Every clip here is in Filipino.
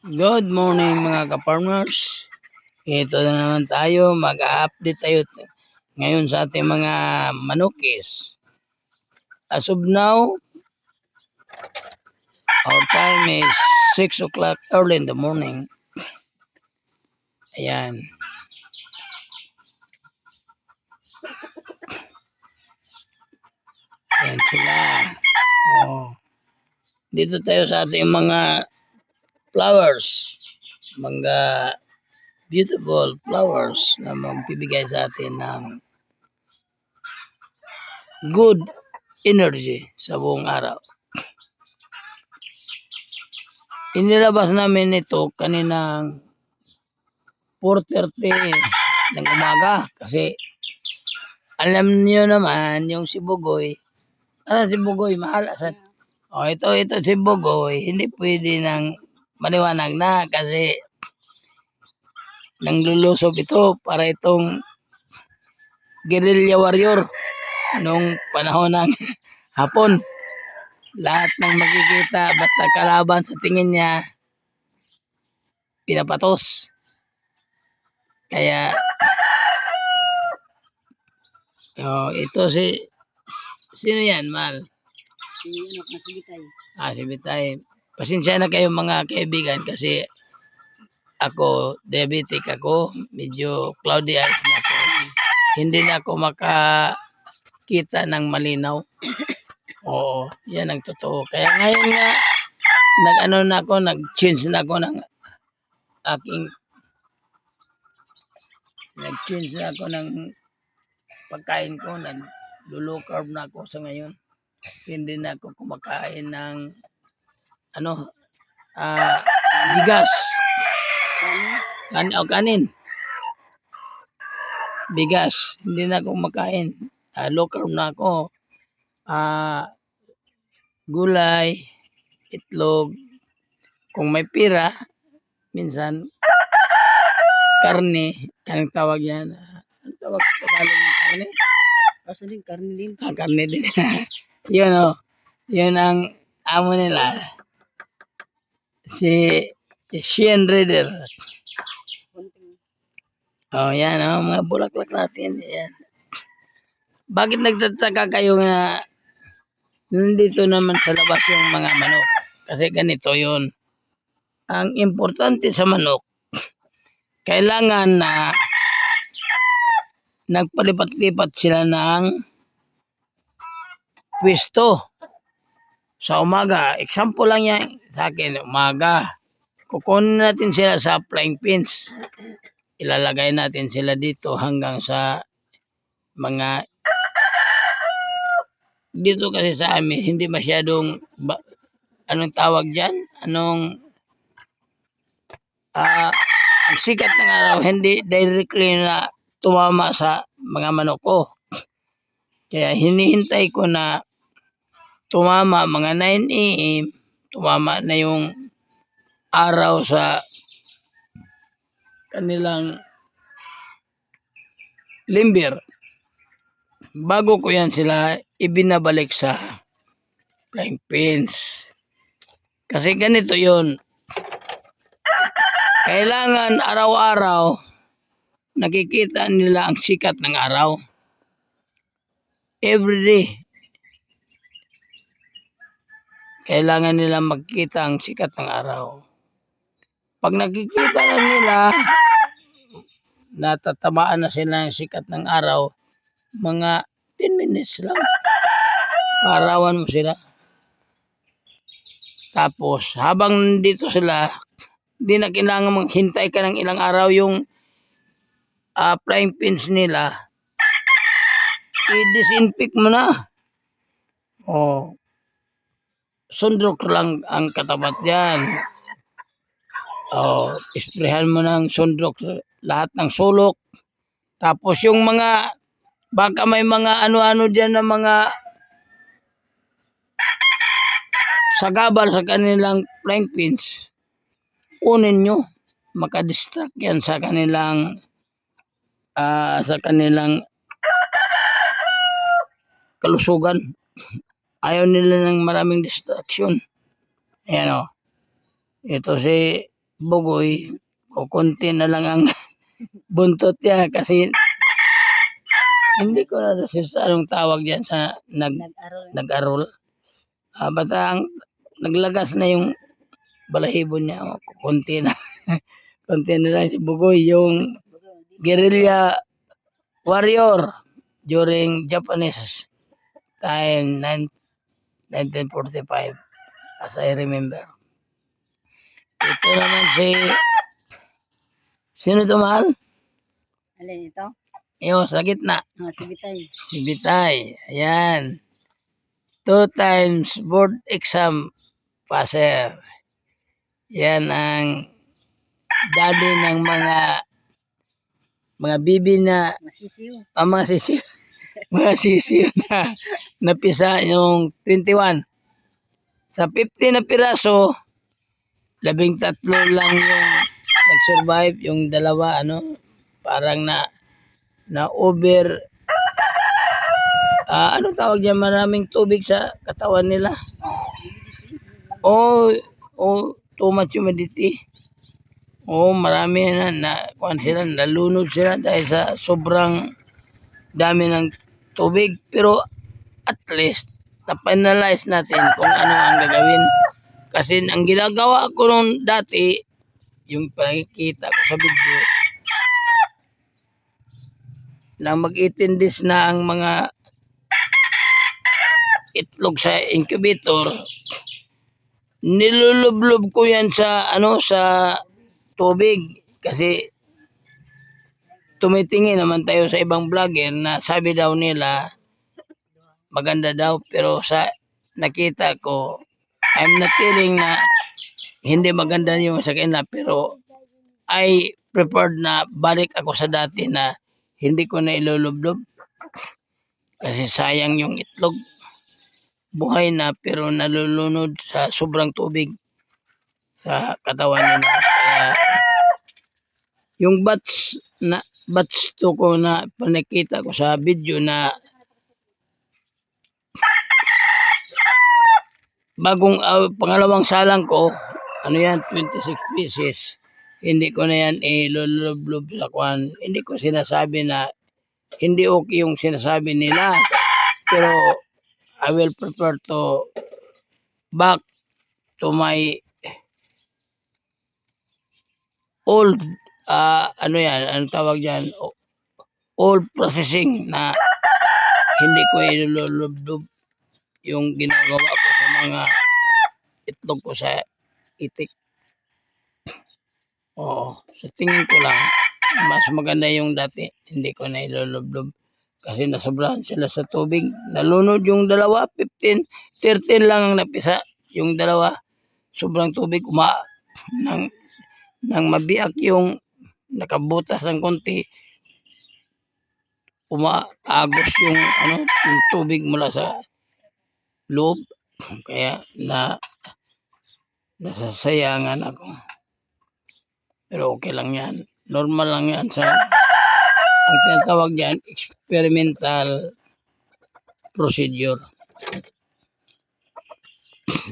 Good morning mga ka-farmers. Ito na naman tayo, mag-update tayo ngayon sa ating mga manukis. As of now, our time is 6 o'clock early in the morning. Ayan. Ayan sila. Oh. Dito tayo sa ating mga flowers. Mga beautiful flowers na magbibigay sa atin ng good energy sa buong araw. Inilabas namin ito kaninang 4:30 ng umaga kasi alam niyo naman yung si Bugoy. Si Bugoy mahal sa. Ito si Bugoy, hindi pwede nang maliwanag na kasi nanglulusob ito para itong guerrilla warrior nung panahon ng hapon. Lahat ng makikita basta kalaban sa tingin niya pinapatos. Kaya ito sino yan, Mal? Si Bitay. Si Bitay. Pasensya na kayo mga kaibigan kasi ako, diabetic ako. Medyo cloudy eyes na ako. Hindi na ako makakita ng malinaw. Oo, yan ang totoo. Kaya ngayon nga, nag-change na ako ng aking pagkain ko. Nag-low carb na ako sa ngayon. Hindi na ako kumakain ng bigas. Kanin. Bigas. Hindi na ako kumakain. Low carb na ako. Gulay, itlog. Kung may pira, minsan karne. Anong tawag yan? Anong tawag sa Tagalog ng karne? Basta din, karne din. Karne din. Yun Yun ang amo nila. Si Shane Reader. Yan mga bulaklak natin. Yan. Bakit nagtataka kayo na nandito naman sa labas yung mga manok? Kasi ganito yun. Ang importante sa manok, kailangan na nagpalipat-lipat sila ng pwesto. Sa umaga, example lang yan sa akin, umaga. Kukunin natin sila sa flying pins. Ilalagay natin sila dito hanggang sa mga dito kasi sa amin hindi masyadong anong tawag diyan? Ang sikat ng araw hindi directly na tumama sa mga manok ko. Kaya hinihintay ko na tumama mga 9 AM, tumama na yung araw sa kanilang limber. Bago ko yan sila ibinabalik sa flying pins. Kasi ganito yun. Kailangan araw-araw nakikita nila ang sikat ng araw. Every day. Kailangan nila makita ang sikat ng araw. Pag nakikita na nila, natatamaan na sila ng sikat ng araw, mga 10 minutes lang. Paarawan mo sila. Tapos, habang nandito sila, di na kailangan maghintay ka ng ilang araw yung flying pins nila. I-disinfect mo na. Sundrok lang ang katapat dyan. Isprehan mo ng sundrok lahat ng sulok. Tapos yung mga, baka may mga ano-ano dyan na mga sagabal sa kanilang flying pins, kunin nyo. Makadistract yan sa kanilang kalusugan. Ayaw nila ng maraming distraction. Ayan Ito si bugoy o konti na lang ang buntot niya kasi hindi ko na sa anong tawag diyan sa Nag-aral. nag-arol. Basta ang naglagas na yung balahibo niya, konti na. Konti na lang si bugoy, yung guerrilla warrior during Japanese time 1945 as I remember. Ito naman sino to mahal? Alin ito? Yung sa gitna. Si Bitay. Si Bitay. Ayan. 2 times board exam passer. Yan ang daddy ng mga bibi na Masisiw. mga sisiyo. Mga sisiyo na napisa yung 21. Sa 50 na piraso, 13 lang yung nag-survive, yung dalawa parang na over ano tawag diyan, maraming tubig sa katawan nila. Oh, too much humidity. Oh, marami kuan sila, nalunod sila dahil sa sobrang dami ng tubig. Pero at least na-finalize natin kung ano ang gagawin. Kasi ang ginagawa ko nung dati, yung pakikita ko sa video, na mag-18 days na ang mga itlog sa incubator, nilulublob ko yan sa sa tubig kasi tumitingin naman tayo sa ibang vlogger na sabi daw nila maganda daw, pero sa nakita ko, I'm not telling na hindi maganda yung sa kanila, pero I preferred na balik ako sa dati na hindi ko na ilulublob kasi sayang yung itlog, buhay na pero nalulunod sa sobrang tubig sa katawan nila. Kaya yung batch to ko na panakita ko sa video na bagong pangalawang salang ko, ano yan, 26 pieces. Hindi ko na yan ilulublob sa kwan. Hindi ko sinasabi na hindi okay yung sinasabi nila, pero I will prefer to back to my old ano yan, ang tawag diyan, old processing na hindi ko ilulublob yung ginagawa ko sa mga itlog ko sa itik. Oo, sa tingin ko lang mas maganda yung dati, hindi ko na ilulublob kasi nasobrahan sila sa tubig. Nalunod yung dalawa, 15, 13 lang ang napisa. Yung dalawa, sobrang tubig, nang mabiyak yung nakabutas ng konti, umaagos yung yung tubig mula sa loob. Kaya nasasayangan ako. Pero okay lang yan. Normal lang yan ang tinatawag diyan, experimental procedure.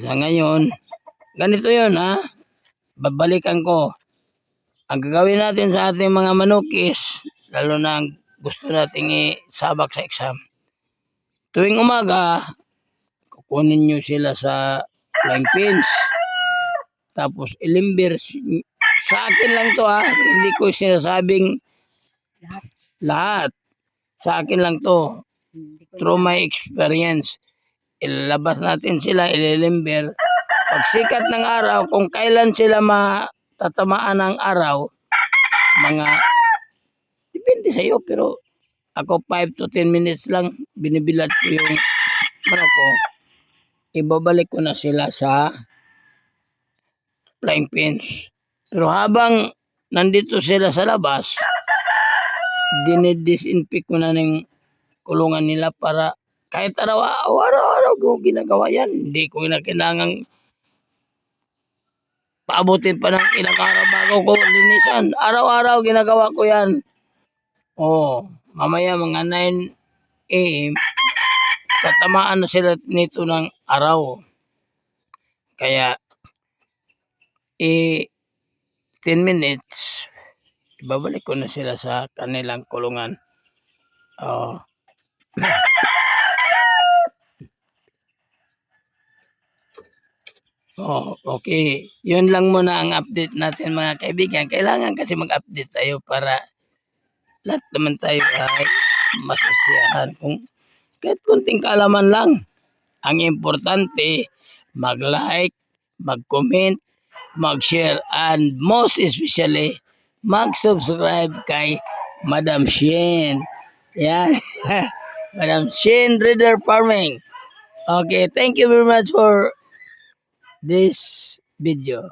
Sa ngayon, ganito yun babalikan ko. Ang gagawin natin sa ating mga manukis, lalo na gusto nating isabak sa exam. Tuwing umaga, kukunin nyo sila sa flying pins. Tapos ilimber. Sa akin lang to hindi ko sinasabing lahat. Sa akin lang to. Through my experience. Ilabas natin sila, ililimber. Pag sikat ng araw, kung kailan sila matatamaan ng araw, mga, depende sa iyo, pero ako 5 to 10 minutes lang, binibilad ko yung ko. Ibabalik ko na sila sa flying pins. Pero habang nandito sila sa labas, dinidisinfect ko na ng kulungan nila para kahit araw-araw ko ginagawa yan. Hindi ko na kailangang paabutin pa ng ilang araw bago ko linisan. Araw-araw ginagawa ko yan. Mamaya mga 9 AM, tatamaan na sila nito ng araw. Kaya, 15 minutes, ibabalik ko na sila sa kanilang kulungan. Oh. Oh, okay. Yun lang muna ang update natin mga kaibigan. Kailangan kasi mag-update tayo para lahat naman tayo ay masasiyahan. Kung kahit kunting kaalaman lang. Ang importante, mag-like, mag-comment, mag-share, and most especially, mag-subscribe kay Madam Shin. Yan. Madam Shin Reader Farming. Okay, thank you very much for this video.